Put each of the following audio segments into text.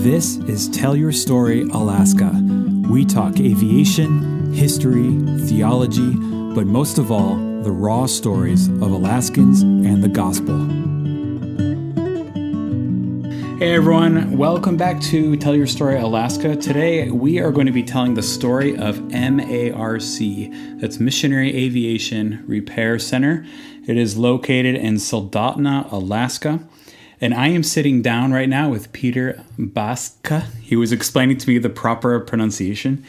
This is Tell Your Story Alaska. We talk aviation, history, theology, but most of all, the raw stories of Alaskans and the gospel. Hey everyone, welcome back to Tell Your Story Alaska. Today we are going to be telling the story of MARC. That's Missionary Aviation Repair Center. It is located in Soldotna, Alaska. And I am sitting down right now with Peter Bastke. He was explaining to me the proper pronunciation.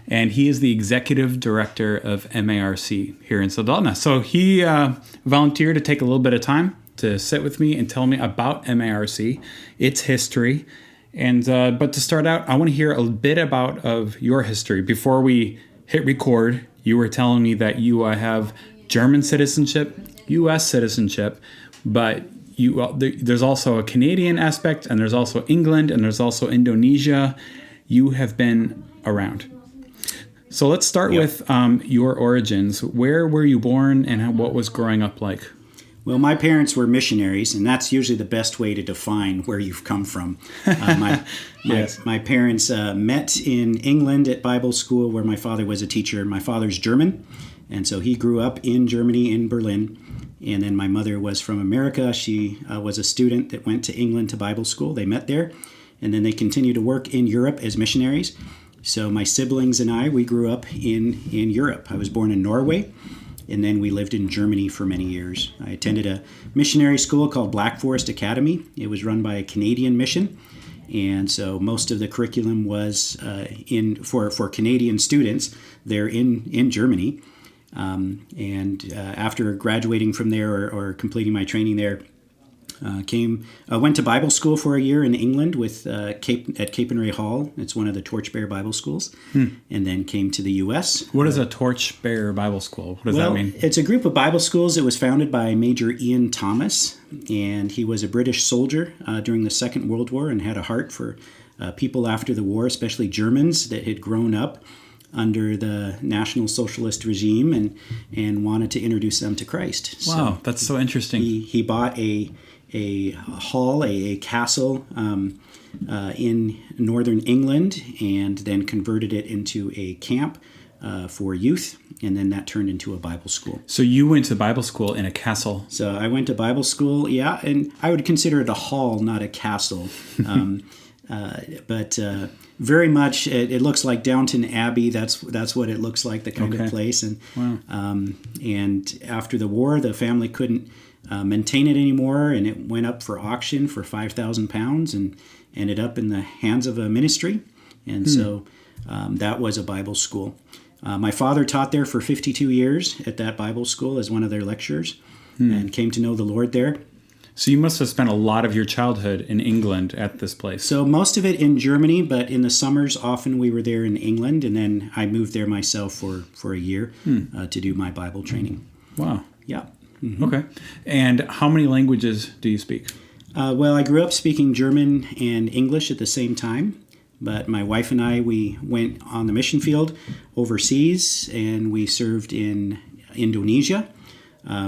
And he is the executive director of MARC here in Soldotna. So he volunteered to take a little bit of time to sit with me and tell me about MARC, its history. And but to start out, I want to hear a bit about of your history. Before we hit record, you were telling me that you have German citizenship, U.S. citizenship, but there's also a Canadian aspect, and there's also England, and there's also Indonesia. You have been around. So let's start with your origins. Where were you born, and what was growing up like? Well, my parents were missionaries, and that's usually the best way to define where you've come from. My parents met in England at Bible school, where my father was a teacher. My father's German, and so he grew up in Germany, in Berlin. And then my mother was from America. She was a student that went to England to Bible school. They met there, and then they continued to work in Europe as missionaries. So my siblings and I, we grew up in Europe. I was born in Norway, and then we lived in Germany for many years. I attended a missionary school called Black Forest Academy. It was run by a Canadian mission, and so most of the curriculum was for Canadian students there in Germany. After graduating from there or completing my training there, went to Bible school for a year in England at Cape and Ray Hall. It's one of the Torchbearer Bible schools, and then came to the U.S. What is a Torchbearer Bible School? What does that mean? It's a group of Bible schools. It was founded by Major Ian Thomas, and he was a British soldier during the Second World War and had a heart for people after the war, especially Germans that had grown up under the National Socialist regime and wanted to introduce them to Christ. Wow, so that's so interesting. He bought a hall, a castle in northern England, and then converted it into a camp for youth, and then that turned into a Bible school. So you went to Bible school in a castle? So I went to Bible school, and I would consider it a hall, not a castle. But very much, it looks like Downton Abbey. That's what it looks like, the kind of place. And wow. And after the war, the family couldn't maintain it anymore, and it went up for auction for £5,000 and ended up in the hands of a ministry. And so that was a Bible school. My father taught there for 52 years at that Bible school as one of their lecturers, and came to know the Lord there. So you must have spent a lot of your childhood in England at this place. So most of it in Germany, but in the summers, often we were there in England, and then I moved there myself for a year to do my Bible training. Wow. Yeah. Mm-hmm. Okay. And how many languages do you speak? Well, I grew up speaking German and English at the same time, but my wife and I, we went on the mission field overseas, and we served in Indonesia.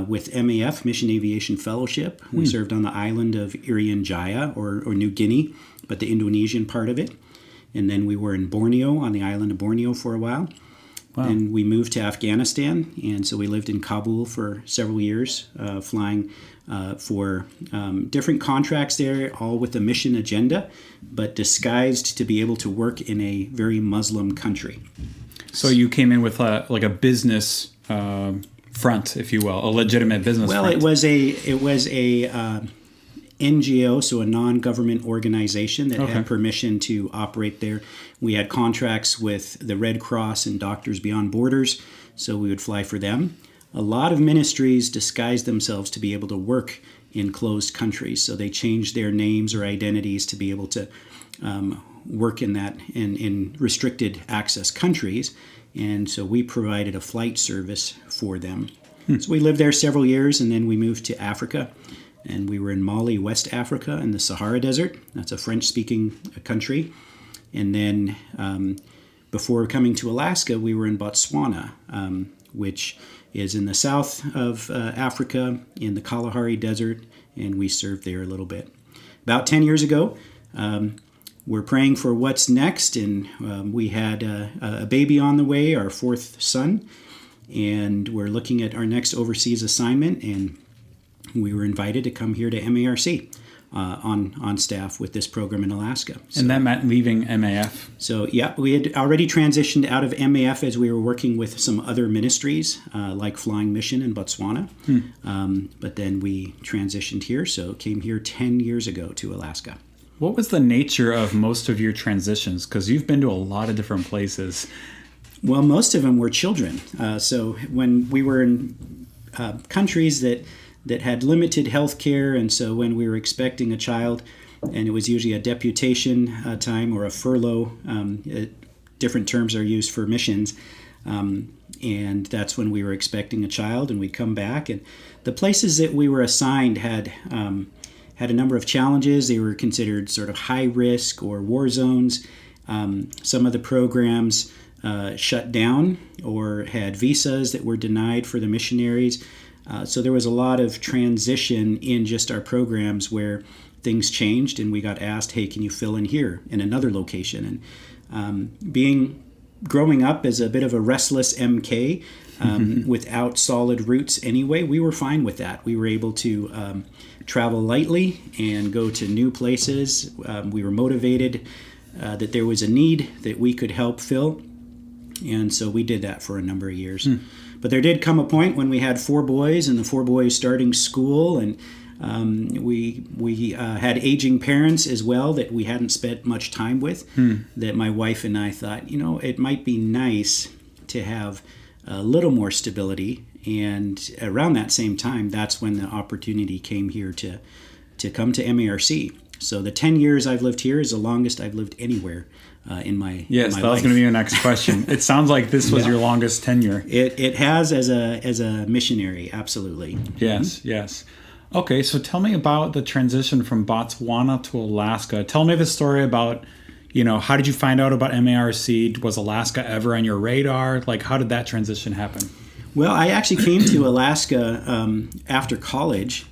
With MAF, Mission Aviation Fellowship. We served on the island of Irian Jaya, or New Guinea, but the Indonesian part of it. And then we were in Borneo, on the island of Borneo for a while. Wow. And we moved to Afghanistan, and so we lived in Kabul for several years, flying for different contracts there, all with a mission agenda, but disguised to be able to work in a very Muslim country. So you came in with a business front, if you will, a legitimate business front. Well, it was a NGO, so a non-government organization that had permission to operate there. We had contracts with the Red Cross and Doctors Beyond Borders, so we would fly for them. A lot of ministries disguised themselves to be able to work in closed countries, so they changed their names or identities to be able to work in restricted access countries. And so we provided a flight service for them. So we lived there several years, and then we moved to Africa. And we were in Mali, West Africa, in the Sahara Desert. That's a French-speaking country. And then before coming to Alaska, we were in Botswana, which is in the south of Africa, in the Kalahari Desert, and we served there a little bit. About 10 years ago, we're praying for what's next, and we had a baby on the way, our fourth son, and we're looking at our next overseas assignment, and we were invited to come here to MARC on staff with this program in Alaska. So, and that meant leaving MAF? So, yeah, we had already transitioned out of MAF as we were working with some other ministries, like Flying Mission in Botswana. But then we transitioned here, so came here 10 years ago to Alaska. What was the nature of most of your transitions? Because you've been to a lot of different places. Well, most of them were children. So when we were in countries that had limited health care, and so when we were expecting a child, and it was usually a deputation time or a furlough, different terms are used for missions, and that's when we were expecting a child, and we'd come back. And the places that we were assigned had a number of challenges. They were considered sort of high risk or war zones. Some of the programs shut down or had visas that were denied for the missionaries. So there was a lot of transition in just our programs where things changed, and we got asked, hey, can you fill in here in another location? And growing up as a bit of a restless MK without solid roots anyway, we were fine with that. We were able to travel lightly and go to new places. We were motivated that there was a need that we could help fill, and so we did that for a number of years. But there did come a point when we had 4 boys, and the 4 boys starting school, and we had aging parents as well that we hadn't spent much time with, that my wife and I thought, it might be nice to have a little more stability. And around that same time, that's when the opportunity came here to come to MARC. So the 10 years I've lived here is the longest I've lived anywhere in my life. Yes, that was going to be your next question. It sounds like this was your longest tenure. It has as a missionary, absolutely. Yes, yes. Okay, so tell me about the transition from Botswana to Alaska. Tell me the story about, how did you find out about MARC? Was Alaska ever on your radar? Like, how did that transition happen? Well, I actually came to Alaska after college.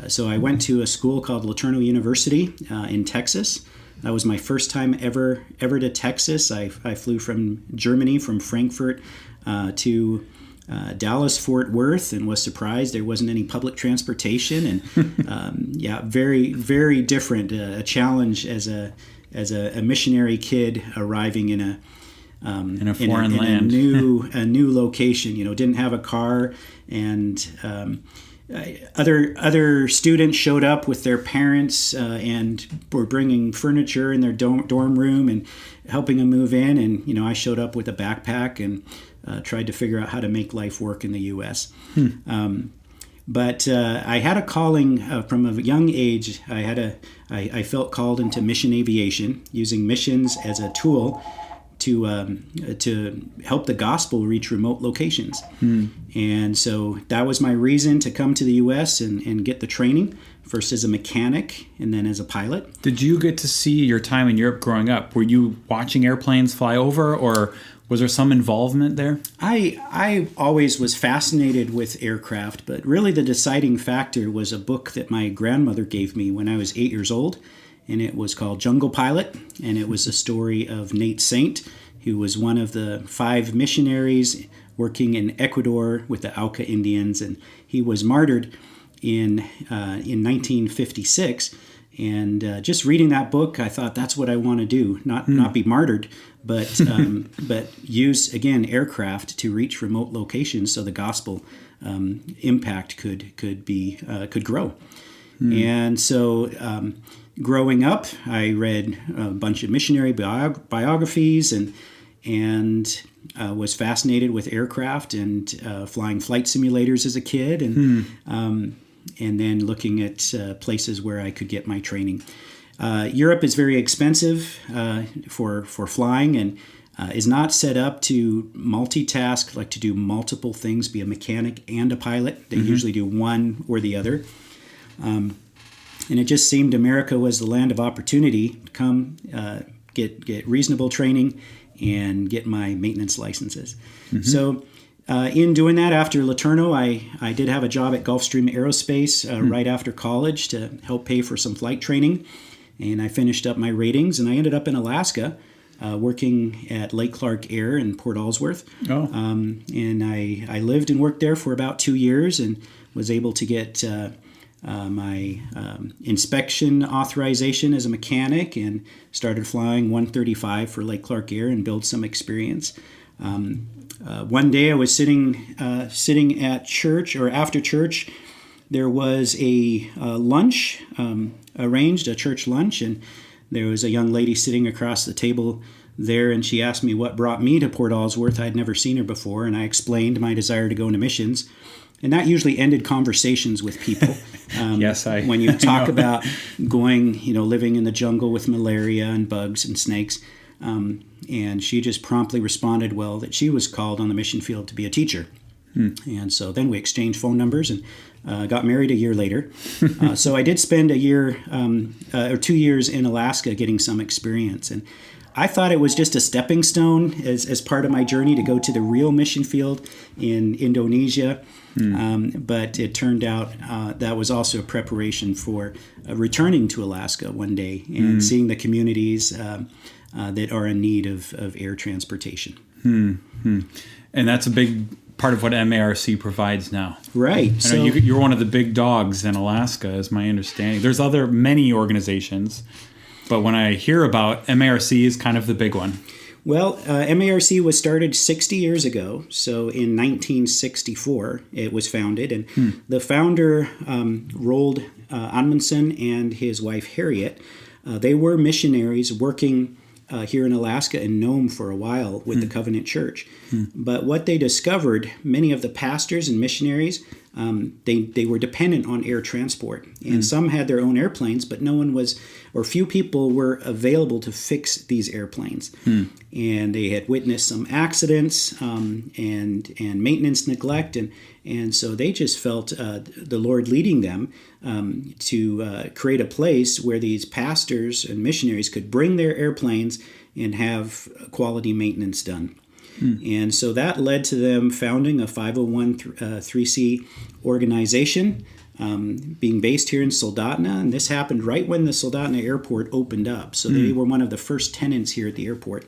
So I went to a school called Soldotna University in Texas. That was my first time ever to Texas. I flew from Germany, from Frankfurt to Dallas, Fort Worth, and was surprised there wasn't any public transportation. And very, very different. A challenge as a missionary kid arriving in a foreign land, a new location. Didn't have a car, and other students showed up with their parents and were bringing furniture in their dorm room and helping them move in. And I showed up with a backpack and tried to figure out how to make life work in the U.S. But I had a calling from a young age. I felt called into mission aviation, using missions as a tool to help the gospel reach remote locations. And so that was my reason to come to the U.S. and get the training, first as a mechanic and then as a pilot. Did you get to see your time in Europe growing up? Were you watching airplanes fly over, or was there some involvement there? I always was fascinated with aircraft, but really the deciding factor was a book that my grandmother gave me when I was 8 years old. And it was called Jungle Pilot, and it was a story of Nate Saint, who was one of the 5 missionaries working in Ecuador with the Auca Indians, and he was martyred in 1956. And just reading that book, I thought that's what I want to do, not be martyred, but use again aircraft to reach remote locations so the gospel impact could grow. And so. Growing up, I read a bunch of missionary biographies and was fascinated with aircraft and flying flight simulators as a kid, and then looking at places where I could get my training. Europe is very expensive for flying and is not set up to multitask, like to do multiple things, be a mechanic and a pilot. They usually do one or the other. And it just seemed America was the land of opportunity to come get reasonable training and get my maintenance licenses. So in doing that, after LeTourneau, I did have a job at Gulfstream Aerospace right after college to help pay for some flight training. and I finished up my ratings, and I ended up in Alaska, working at Lake Clark Air in Port Ellsworth. Oh. And I lived and worked there for about 2 years and was able to get my inspection authorization as a mechanic and started flying 135 for Lake Clark Air and built some experience. One day I was sitting at church, or after church, there was a lunch arranged, a church lunch, and there was a young lady sitting across the table there, and she asked me what brought me to Port Ellsworth. I'd never seen her before, and I explained my desire to go into missions. And that usually ended conversations with people. Yes, when you talk about going, living in the jungle with malaria and bugs and snakes. And she just promptly responded, well, that she was called on the mission field to be a teacher. And so then we exchanged phone numbers and got married a year later. So I did spend a year or 2 years in Alaska getting some experience. And I thought it was just a stepping stone as part of my journey to go to the real mission field in Indonesia. But it turned out that was also a preparation for returning to Alaska one day and seeing the communities that are in need of air transportation. And that's a big part of what MARC provides now. Right. I know you're one of the big dogs in Alaska, is my understanding. There's many organizations, but when I hear about MARC is kind of the big one. Well, MARC was started 60 years ago. So in 1964, it was founded. And the founder, Roald Amundsen, and his wife, Harriet, they were missionaries working here in Alaska and Nome for a while with the Covenant Church. But what they discovered, many of the pastors and missionaries, they were dependent on air transport. And some had their own airplanes, but no one was, or few people were available to fix these airplanes. And they had witnessed some accidents and maintenance neglect. And so they just felt the Lord leading them to create a place where these pastors and missionaries could bring their airplanes and have quality maintenance done. And so that led to them founding a 501c organization, being based here in Soldotna. And this happened right when the Soldotna airport opened up. So they were one of the first tenants here at the airport.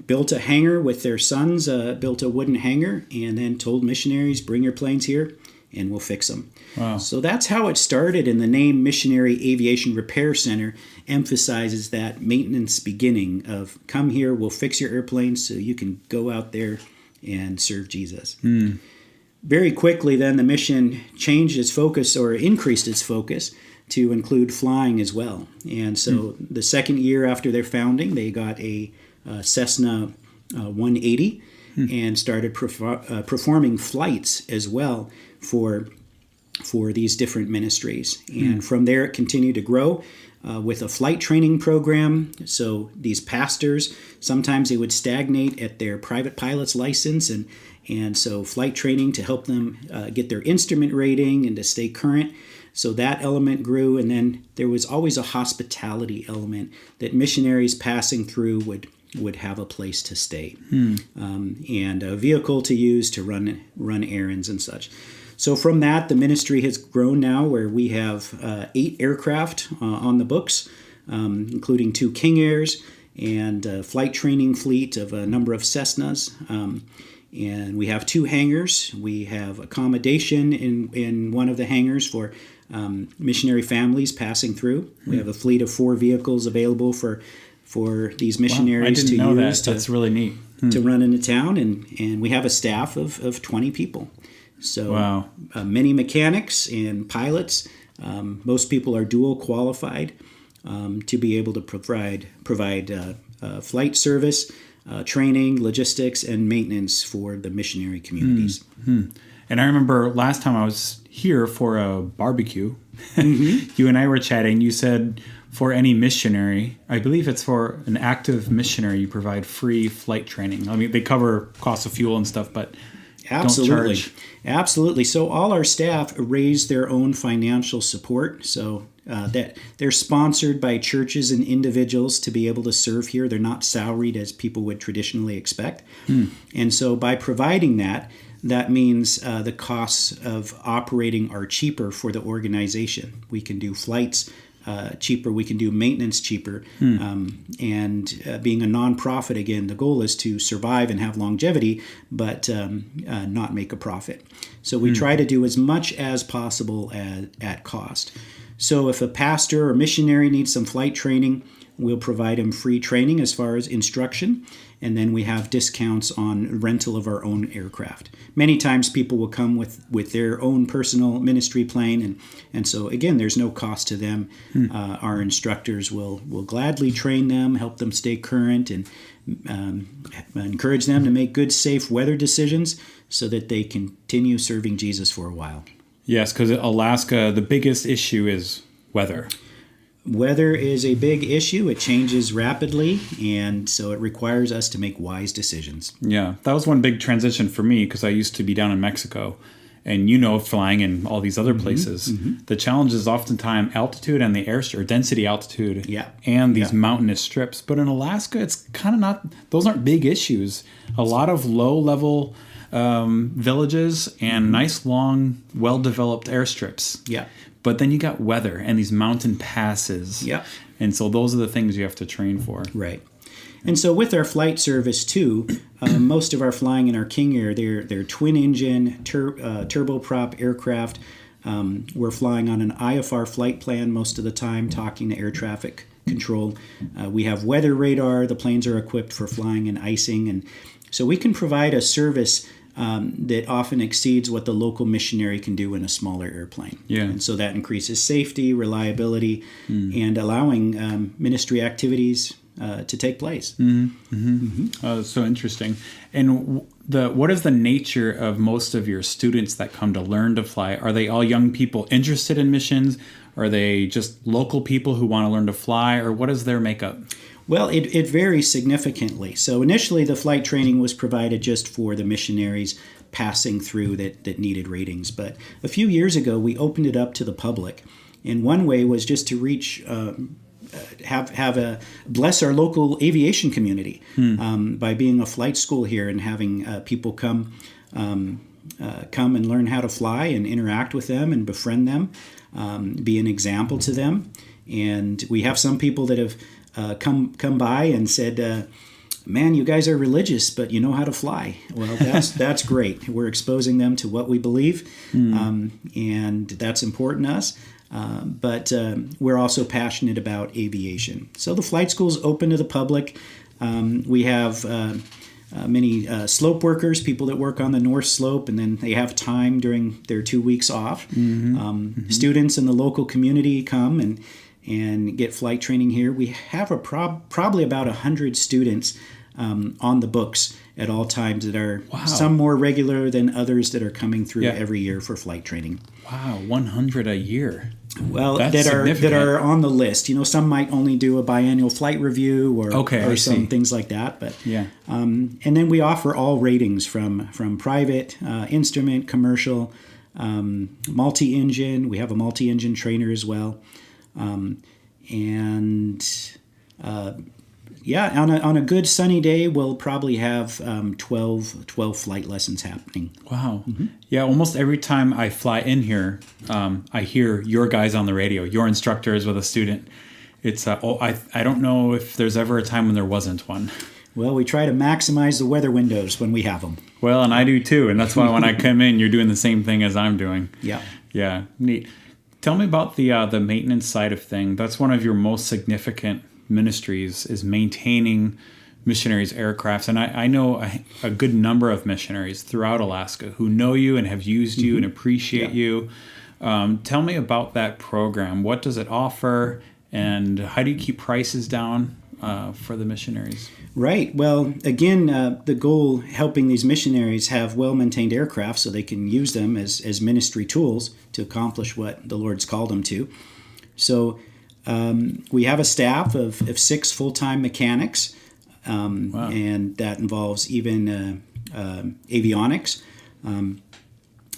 Built a hangar with their sons, built a wooden hangar, and then told missionaries, bring your planes here and we'll fix them. Wow. So that's how it started, and the name Missionary Aviation Repair Center emphasizes that maintenance beginning of come here, we'll fix your airplanes so you can go out there and serve Jesus. Very quickly then the mission changed its focus, or increased its focus, to include flying as well. And so the second year after their founding, they got a Cessna 180 and started performing flights as well for these different ministries. And from there it continued to grow with a flight training program. So these pastors, sometimes they would stagnate at their private pilot's license, and so flight training to help them get their instrument rating and to stay current. So that element grew, and then there was always a hospitality element that missionaries passing through would have a place to stay and a vehicle to use to run errands and such. So from that, the ministry has grown now where we have 8 aircraft on the books, including 2 King Airs and a flight training fleet of a number of Cessnas. And we have 2 hangars. We have accommodation in one of the hangars for missionary families passing through. We have a fleet of 4 vehicles available for these missionaries to use. That's really neat. To run into town, and we have a staff of 20 people. So many mechanics and pilots. Most people are dual qualified to be able to provide flight service, training, logistics, and maintenance for the missionary communities. And I remember last time I was here for a barbecue, you and I were chatting. You said for any missionary, I believe it's for an active missionary, you provide free flight training. I mean, they cover costs of fuel and stuff, but absolutely, don't charge. Absolutely. So all our staff raise their own financial support. So that they're sponsored by churches and individuals to be able to serve here. They're not salaried as people would traditionally expect. And so by providing that means the costs of operating are cheaper for the organization. We can do flights cheaper. We can do maintenance cheaper. And being a nonprofit, again, the goal is to survive and have longevity, but not make a profit. So we try to do as much as possible at cost. So if a pastor or missionary needs some flight training, we'll provide him free training as far as instruction, and then we have discounts on rental of our own aircraft. Many times people will come with their own personal ministry plane, and so again, there's no cost to them. Our instructors will gladly train them, help them stay current, and encourage them to make good, safe weather decisions so that they continue serving Jesus for a while. Yes, because Alaska, the biggest issue is weather. Weather is a big issue. It changes rapidly, and so it requires us to make wise decisions. Yeah, that was one big transition for me because I used to be down in Mexico, and flying in all these other places. The challenge is oftentimes altitude and the or density altitude, and these mountainous strips. But in Alaska, it's kind of not; those aren't big issues. A lot of low-level villages and nice, long, well-developed airstrips. Yeah. But then you got weather and these mountain passes. Yeah. And so those are the things you have to train for. Right. And so with our flight service too, most of our flying in our King Air, they're twin engine, turboprop aircraft. We're flying on an IFR flight plan most of the time, talking to air traffic control. We have weather radar. The planes are equipped for flying and icing. And so we can provide a service that often exceeds what the local missionary can do in a smaller airplane. Yeah. And so that increases safety, reliability, and allowing ministry activities to take place. Oh, that's so interesting. And what is the nature of most of your students that come to learn to fly? Are they all young people interested in missions? Are they just local people who want to learn to fly? Or what is their makeup? Well, it varies significantly. So initially, the flight training was provided just for the missionaries passing through that needed ratings. But a few years ago, we opened it up to the public. And one way was just to reach, bless our local aviation community by being a flight school here and having people come and learn how to fly and interact with them and befriend them, be an example to them. And we have some people that have come by and said, man, you guys are religious, but you know how to fly. Well, that's great. We're exposing them to what we believe, and that's important to us. But we're also passionate about aviation. So the flight school is open to the public. We have many slope workers, people that work on the North Slope, and then they have time during their 2 weeks off. Students in the local community come and get flight training here. We have probably about 100 students on the books at all times that are some more regular than others that are coming through every year for flight training. Wow, 100 a year. Well, that are on the list. Some might only do a biannual flight review or some things like that. But and then we offer all ratings from private, instrument, commercial, multi-engine. We have a multi-engine trainer as well. On a good sunny day, we'll probably have 12 flight lessons happening. Wow. Yeah, almost every time I fly in here, I hear your guys on the radio, your instructors with a student. It's I don't know if there's ever a time when there wasn't one. Well, we try to maximize the weather windows when we have them. Well, and I do too, and that's why when I come in, you're doing the same thing as I'm doing. Yeah. Yeah, neat. Tell me about the maintenance side of things. That's one of your most significant ministries, is maintaining missionaries' aircrafts. And I know a good number of missionaries throughout Alaska who know you and have used you and appreciate you. Tell me about that program. What does it offer, and how do you keep prices down for the missionaries? Right. Well, again, the goal, helping these missionaries have well-maintained aircraft so they can use them as ministry tools to accomplish what the Lord's called them to. So we have a staff of 6 full-time mechanics, and that involves even avionics.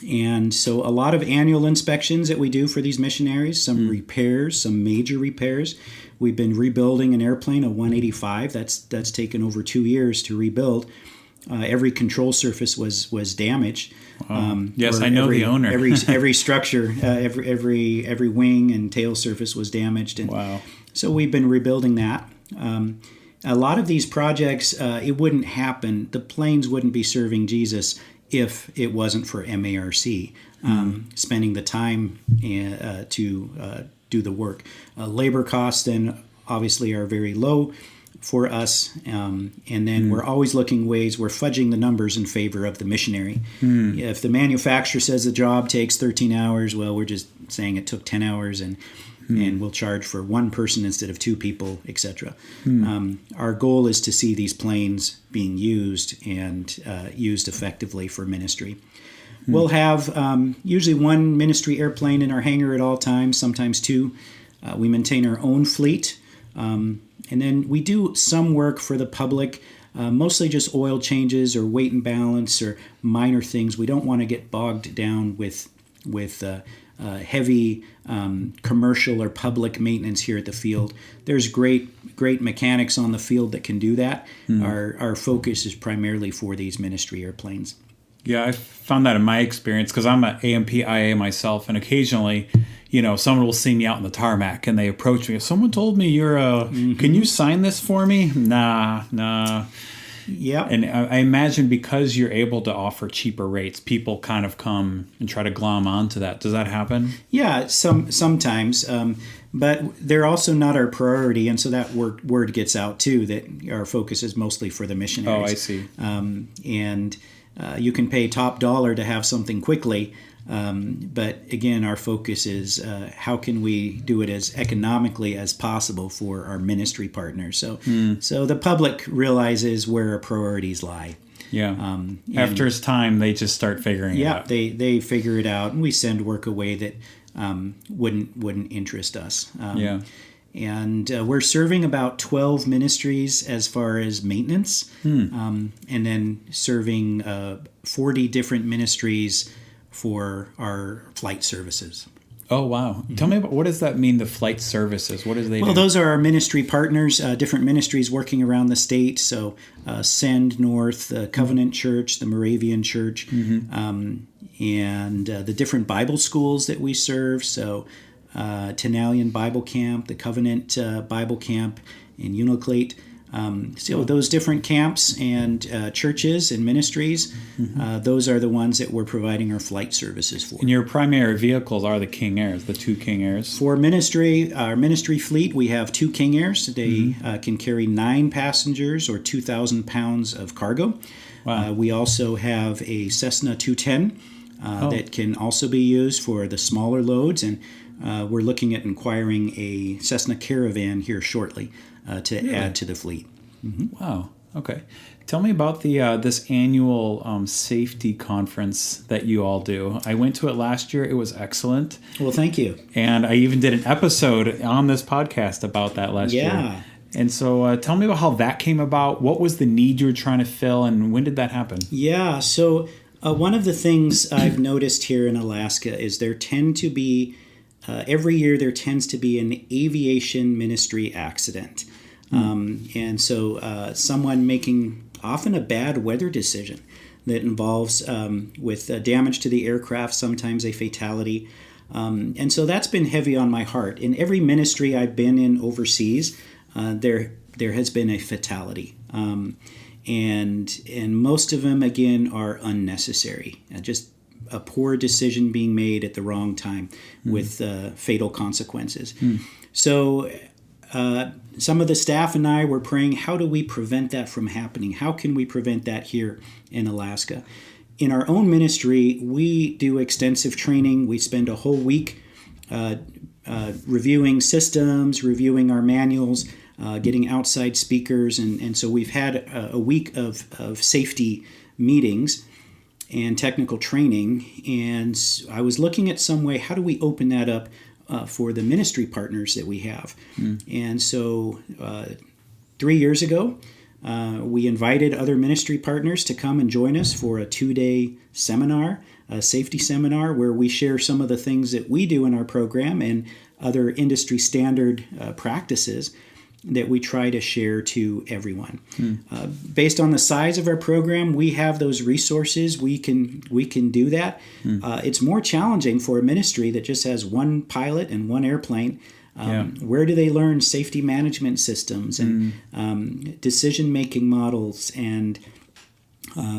And so a lot of annual inspections that we do for these missionaries, some repairs, some major repairs. We've been rebuilding an airplane, a 185. That's taken over 2 years to rebuild. every control surface was damaged. Yes, I know the owner. every structure, every wing and tail surface was damaged. And wow. So we've been rebuilding that. A lot of these projects, it wouldn't happen. The planes wouldn't be serving Jesus if it wasn't for MARC spending the time to do the work. Labor costs then obviously are very low for us, and then we're always looking ways, we're fudging the numbers in favor of the missionary. If the manufacturer says the job takes 13 hours, well, we're just saying it took 10 hours, and we'll charge for one person instead of two people, etc. Our goal is to see these planes being used and used effectively for ministry. We'll have usually one ministry airplane in our hangar at all times, sometimes two. We maintain our own fleet. And then we do some work for the public, mostly just oil changes or weight and balance or minor things. We don't want to get bogged down with heavy commercial or public maintenance here at the field. There's great mechanics on the field that can do that. Our focus is primarily for these ministry airplanes. Yeah, I found that in my experience because I'm an AMP-IA myself, and occasionally, someone will see me out in the tarmac and they approach me. Someone told me you're can you sign this for me? Nah. Yeah. And I imagine because you're able to offer cheaper rates, people kind of come and try to glom onto that. Does that happen? Yeah, sometimes. But they're also not our priority, and so that word gets out too, that our focus is mostly for the missionaries. Oh, I see. And you can pay top dollar to have something quickly. But again, our focus is how can we do it as economically as possible for our ministry partners. So the public realizes where our priorities lie. Yeah. After it's time, they just start figuring it out. Yeah, they figure it out, and we send work away that wouldn't interest us. And we're serving about 12 ministries as far as maintenance, and then serving 40 different ministries for our flight services. Oh, wow. Tell me about, what does that mean, the flight services? What does they do? Well, those are our ministry partners, different ministries working around the state. So Send North, the Covenant Church, the Moravian Church, and the different Bible schools that we serve. So Tenalian Bible Camp, the Covenant Bible Camp in Unalakleet. So those different camps and churches and ministries, those are the ones that we're providing our flight services for. And your primary vehicles are the King Airs, the two King Airs? For ministry, our ministry fleet, we have two King Airs. They can carry 9 passengers or 2,000 pounds of cargo. Wow. We also have a Cessna 210 that can also be used for the smaller loads, and we're looking at acquiring a Cessna Caravan here shortly to add to the fleet. Wow. Okay. Tell me about the this annual safety conference that you all do. I went to it last year. It was excellent. Well, thank you. And I even did an episode on this podcast about that last year. And so tell me about how that came about. What was the need you were trying to fill, and when did that happen? Yeah. So one of the things I've noticed here in Alaska is there tend to be every year there tends to be an aviation ministry accident. And so someone making often a bad weather decision that involves with damage to the aircraft, sometimes a fatality. And so that's been heavy on my heart. In every ministry I've been in overseas, there has been a fatality. And most of them, again, are unnecessary. Just a poor decision being made at the wrong time with fatal consequences. So some of the staff and I were praying, how do we prevent that from happening? How can we prevent that here in Alaska? In our own ministry, we do extensive training. We spend a whole week reviewing systems, reviewing our manuals, getting outside speakers. And so we've had a week of safety meetings and technical training. And I was looking at some way, how do we open that up for the ministry partners that we have? And so 3 years ago, we invited other ministry partners to come and join us for a 2-day seminar, a safety seminar, where we share some of the things that we do in our program and other industry standard practices. that we try to share to everyone. Based on the size of our program, we have those resources. We can do that. It's more challenging for a ministry that just has one pilot and one airplane. Where do they learn safety management systems and decision-making models and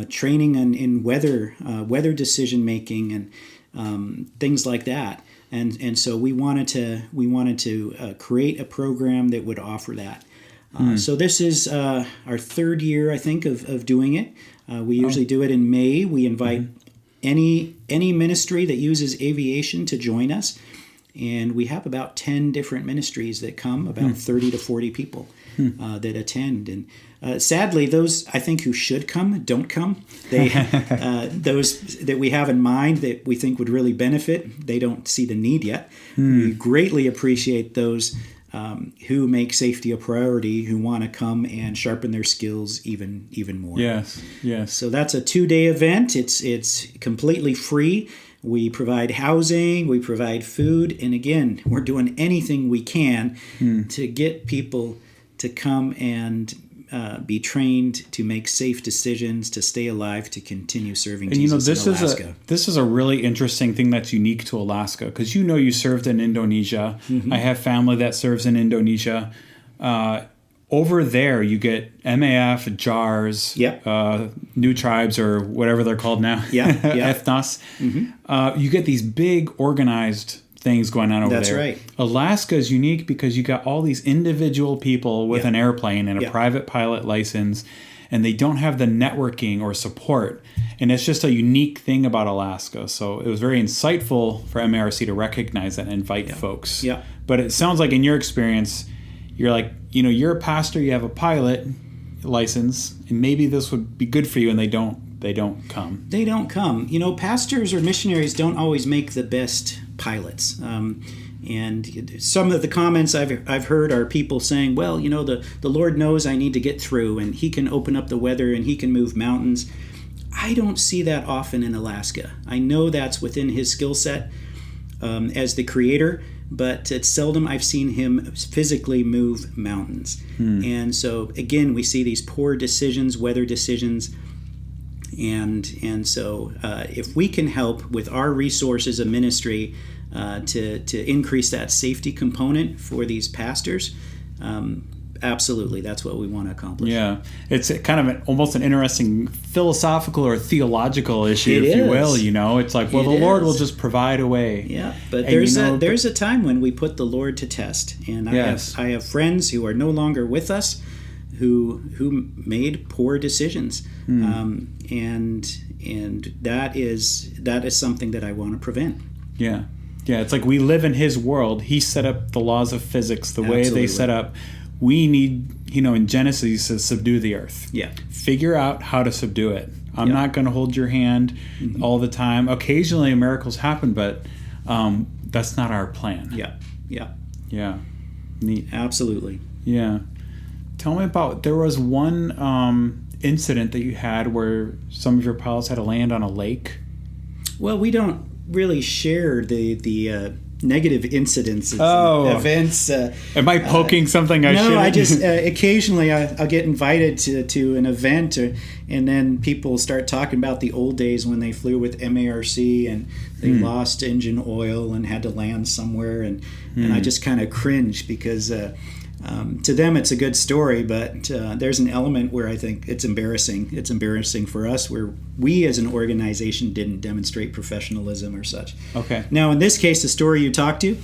training in weather decision-making and things like that? And so we wanted to create a program that would offer that. So this is our third year, I think, of doing it. We usually do it in May. We invite any ministry that uses aviation to join us. And we have about 10 different ministries that come, about 30 to 40 people that attend. And sadly, those, I think, who should come, don't come. They those that we have in mind that we think would really benefit, they don't see the need yet. We greatly appreciate those who make safety a priority, who want to come and sharpen their skills even more. Yes. So that's a 2-day event. It's completely free. We provide housing, we provide food, and again, we're doing anything we can to get people to come and be trained to make safe decisions, to stay alive, to continue serving Jesus in Alaska. This is a really interesting thing that's unique to Alaska, because you served in Indonesia. I have family that serves in Indonesia. Over there, you get MAF, JARS, New Tribes, or whatever they're called now, ethnos. You get these big organized things going on over there. That's right. Alaska is unique because you got all these individual people with an airplane and a private pilot license, and they don't have the networking or support. And it's just a unique thing about Alaska. So it was very insightful for MARC to recognize that and invite folks. But it sounds like in your experience, you're like, you're a pastor, you have a pilot license, and maybe this would be good for you, and they don't come. They don't come. Pastors or missionaries don't always make the best pilots. And some of the comments I've heard are people saying, well, the Lord knows I need to get through, and he can open up the weather, and he can move mountains. I don't see that often in Alaska. I know that's within his skill set as the creator, but it's seldom I've seen him physically move mountains. And so, again, we see these poor decisions, weather decisions, and so if we can help with our resources of ministry to increase that safety component for these pastors, absolutely, that's what we want to accomplish. Yeah, it's kind of almost an interesting philosophical or theological issue, if you will. It's like, well, the Lord will just provide a way. Yeah, but there's a time when we put the Lord to test, and I have friends who are no longer with us who made poor decisions, and that is something that I want to prevent. Yeah, it's like we live in His world. He set up the laws of physics the way they set up. We need, in Genesis, he says, subdue the earth. Yeah. Figure out how to subdue it. I'm not going to hold your hand all the time. Occasionally miracles happen, but that's not our plan. Yeah. Neat. Absolutely. Yeah. Tell me about, there was one incident that you had where some of your pilots had to land on a lake. Well, we don't really share the negative incidents events. Am I poking something I shouldn't? No, I just occasionally I'll get invited to an event, and then people start talking about the old days when they flew with MARC and they lost engine oil and had to land somewhere, and I just kind of cringe because to them it's a good story, but there's an element where I think it's embarrassing. It's embarrassing for us where we as an organization didn't demonstrate professionalism or such. Okay. Now in this case, the story you talked to,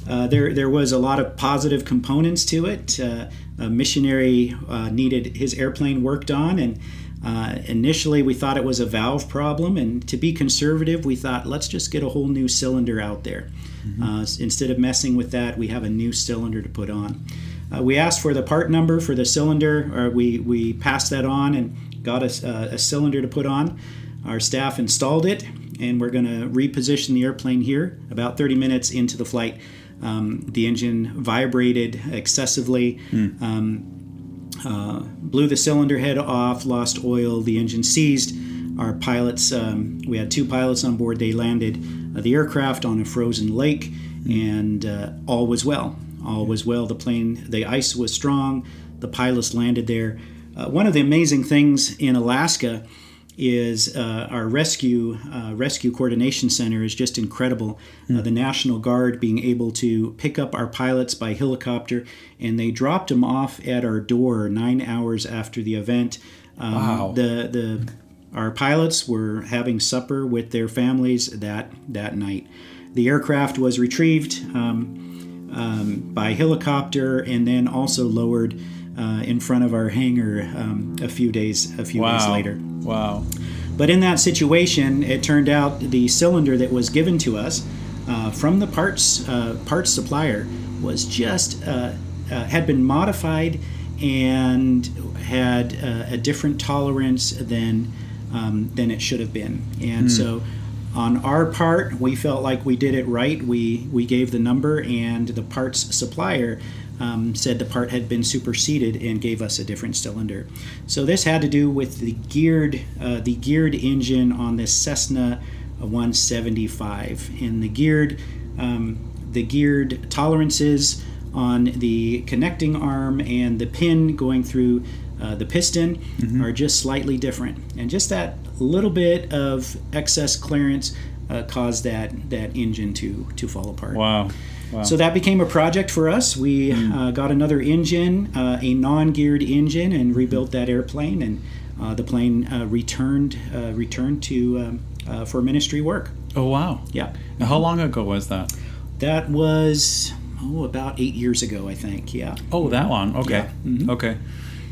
there was a lot of positive components to it. A missionary needed his airplane worked on, and initially we thought it was a valve problem, and to be conservative we thought, let's just get a whole new cylinder out there. Instead of messing with that, we have a new cylinder to put on. We asked for the part number for the cylinder, or we passed that on and got a cylinder to put on. Our staff installed it, and we're going to reposition the airplane here. About 30 minutes into the flight, the engine vibrated excessively, blew the cylinder head off, lost oil, the engine seized. Our pilots, we had 2 pilots on board, they landed the aircraft on a frozen lake, and all was well. All was well. The ice was strong. The pilots landed there. One of the amazing things in Alaska is our rescue coordination center is just incredible. The National Guard being able to pick up our pilots by helicopter, and they dropped them off at our door 9 hours after the event. Wow. Our pilots were having supper with their families that night. The aircraft was retrieved by helicopter and then also lowered in front of our hangar a few days later. Wow. But in that situation, it turned out the cylinder that was given to us from the parts supplier was just had been modified and had a different tolerance than it should have been. And so on our part, we felt like we did it right. We gave the number, and the parts supplier said the part had been superseded and gave us a different cylinder. So this had to do with the geared engine on this Cessna 175, and the geared tolerances on the connecting arm and the pin going through the piston are just slightly different, and just that little bit of excess clearance caused that engine to fall apart. Wow. So that became a project for us. We got another engine, a non-geared engine, and rebuilt that airplane, and the plane returned to for ministry work. Oh, wow. Yeah. Now, how long ago was that? That was about 8 years ago, I think. Yeah. Oh, that long. Okay. Yeah. Okay.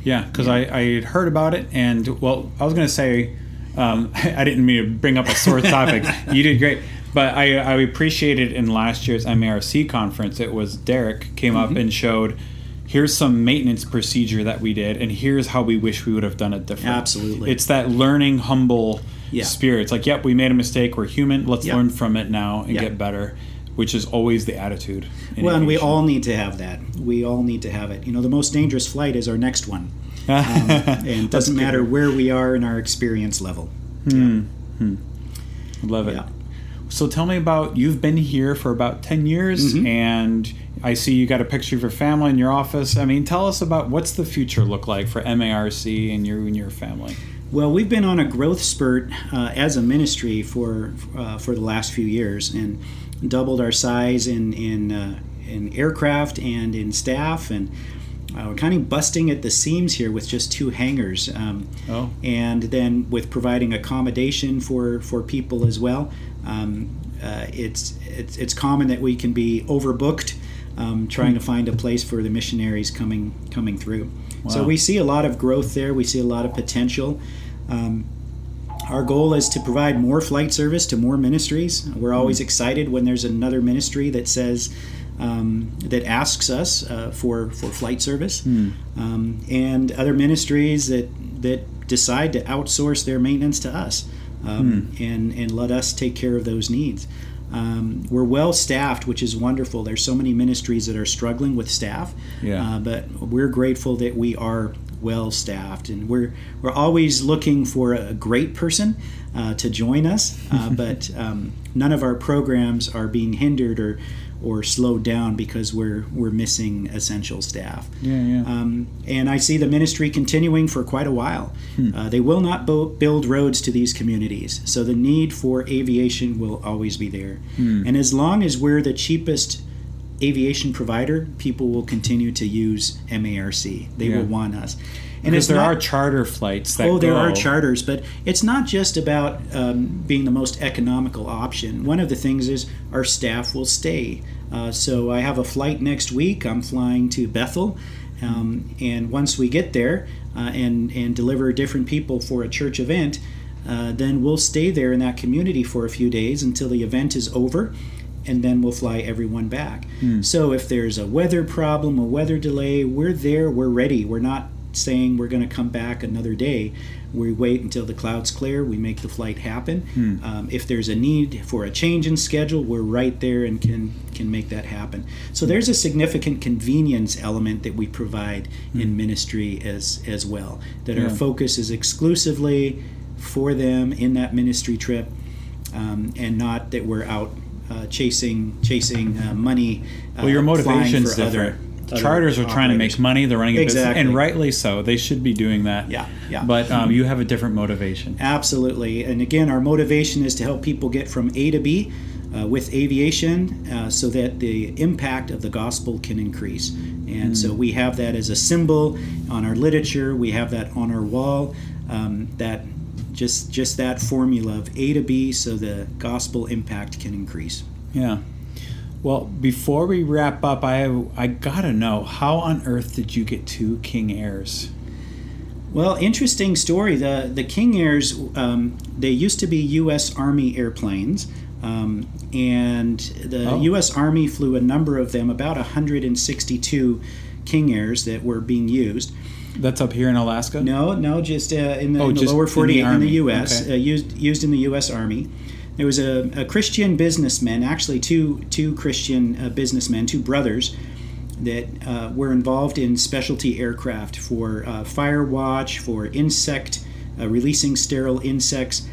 Yeah, because I had heard about it, and well, I was going to say, I didn't mean to bring up a sore topic. You did great. But I appreciated in last year's MARC conference, it was Derek came up and showed, here's some maintenance procedure that we did, and here's how we wish we would have done it different. Absolutely. It's that learning, humble spirit. It's like, yep, we made a mistake. We're human. Let's learn from it now and get better, which is always the attitude. Well, and we all need to have that. We all need to have it. You know, the most dangerous flight is our next one. And it doesn't matter where we are in our experience level. Love it. Yeah. So tell me about, you've been here for about 10 years, and I see you got a picture of your family in your office. I mean, tell us about what's the future look like for MARC and you and your family. Well, we've been on a growth spurt as a ministry for the last few years, and doubled our size in aircraft and in staff, and we're kind of busting at the seams here with just 2 hangars, and then with providing accommodation for people as well. It's common that we can be overbooked trying to find a place for the missionaries coming through. Wow. So we see a lot of growth there. We see a lot of potential. Our goal is to provide more flight service to more ministries. We're always excited when there's another ministry that says that asks us for flight service, and other ministries that decide to outsource their maintenance to us. And let us take care of those needs. We're well staffed, which is wonderful. There's so many ministries that are struggling with staff, but we're grateful that we are well staffed, and we're always looking for a great person to join us. But none of our programs are being hindered or slowed down because we're missing essential staff. And I see the ministry continuing for quite a while. They will not build roads to these communities, so the need for aviation will always be there. And as long as we're the cheapest aviation provider, people will continue to use MARC. They will want us. And because there are charter flights that there are charters, but it's not just about being the most economical option. One of the things is our staff will stay. So I have a flight next week. I'm flying to Bethel, and once we get there and deliver different people for a church event, then we'll stay there in that community for a few days until the event is over, and then we'll fly everyone back. So if there's a weather problem, a weather delay, we're there, we're ready. We're not saying we're going to come back another day. We wait until the clouds clear, we make the flight happen. If there's a need for a change in schedule, we're right there and can make that happen. So there's a significant convenience element that we provide in ministry as well, that our focus is exclusively for them in that ministry trip, and not that we're out chasing money. Well, your motivation is different. Charters are trying to make money. They're running a business, and rightly so. They should be doing that. Yeah. But you have a different motivation. Absolutely. And again, our motivation is to help people get from A to B with aviation so that the impact of the gospel can increase. And so we have that as a symbol on our literature. We have that on our wall. That just that formula of A to B so the gospel impact can increase. Yeah. Well, before we wrap up, I gotta know, how on earth did you get 2 King Airs? Well, interesting story. The King Airs, they used to be U.S. Army airplanes, and the U.S. Army flew a number of them, about 162 King Airs that were being used. That's up here in Alaska? No, just in the lower 48 in the U.S., okay. used in the U.S. Army. There was a Christian businessman, actually two Christian businessmen, 2 brothers, that were involved in specialty aircraft for fire watch, for insect, releasing sterile insects.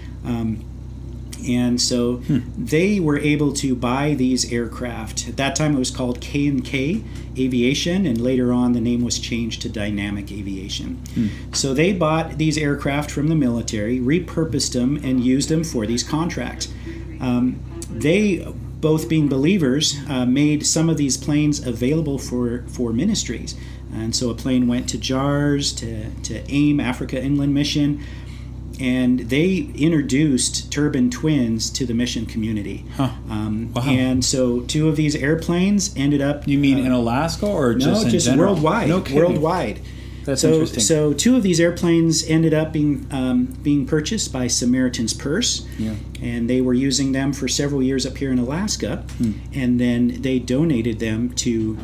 And so they were able to buy these aircraft. At that time it was called K&K Aviation, and later on the name was changed to Dynamic Aviation. So they bought these aircraft from the military, repurposed them, and used them for these contracts. They, both being believers, made some of these planes available for ministries. And so a plane went to JARS, to AIM, Africa Inland Mission, and they introduced turbine twins to the mission community. Wow. And so 2 of these airplanes ended up... You mean in Alaska or just in general? Worldwide. No kidding. Worldwide. That's interesting. So 2 of these airplanes ended up being purchased by Samaritan's Purse, and they were using them for several years up here in Alaska, and then they donated them to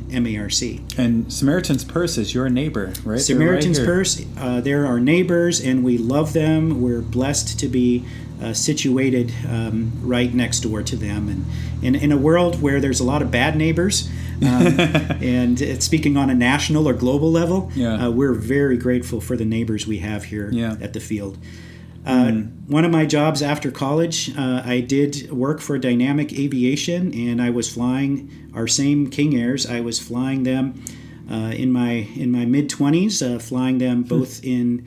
MARC. And Samaritan's Purse is your neighbor, right? Samaritan's Purse, they're our neighbors, and we love them. We're blessed to be situated right next door to them, and in a world where there's a lot of bad neighbors. And speaking on a national or global level, we're very grateful for the neighbors we have here at the field. One of my jobs after college, I did work for Dynamic Aviation, and I was flying our same King Airs. I was flying them in my mid-20s, flying them both in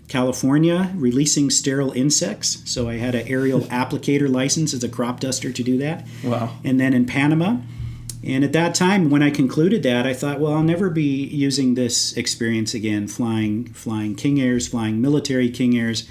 California, releasing sterile insects. So I had an aerial applicator license as a crop duster to do that. Wow. And then in Panama. And at that time, when I concluded that, I thought, well, I'll never be using this experience again, flying King Airs, flying military King Airs.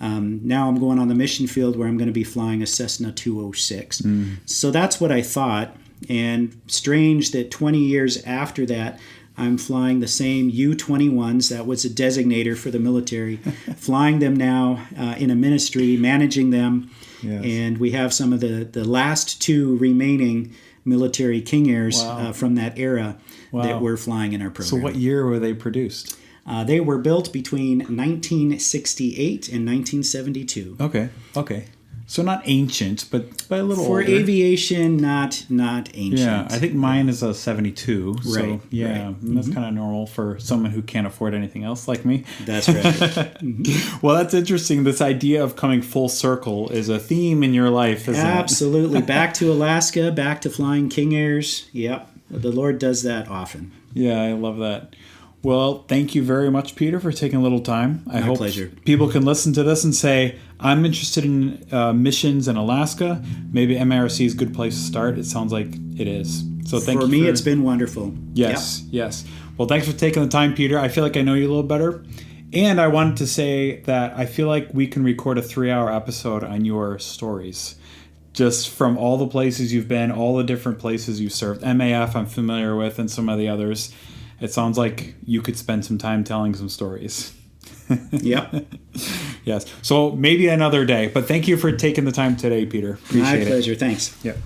Now I'm going on the mission field where I'm going to be flying a Cessna 206. So that's what I thought. And strange that 20 years after that, I'm flying the same U-21s. That was a designator for the military. Flying them now in a ministry, managing them. Yes. And we have some of the last 2 remaining military King Airs from that era that we're flying in our program. So what year were they produced? They were built between 1968 and 1972. Okay. So not ancient, but a little for older. Aviation, not ancient. Yeah, I think mine is a 72. So right. That's kind of normal for someone who can't afford anything else like me. That's right. Well, that's interesting. This idea of coming full circle is a theme in your life, isn't it? Absolutely. Back to Alaska, back to flying King Airs. Yep. The Lord does that often. Yeah, I love that. Well, thank you very much, Peter, for taking a little time. I hope pleasure. People can listen to this and say, I'm interested in missions in Alaska. Maybe MARC is a good place to start. It sounds like it is. So thank you. For me, it's been wonderful. Yes. Well, thanks for taking the time, Peter. I feel like I know you a little better. And I wanted to say that I feel like we can record a 3-hour episode on your stories. Just from all the places you've been, all the different places you've served. MAF I'm familiar with, and some of the others. It sounds like you could spend some time telling some stories. Yep. Yes. So maybe another day. But thank you for taking the time today, Peter. Appreciate it. My pleasure. Thanks. Yep.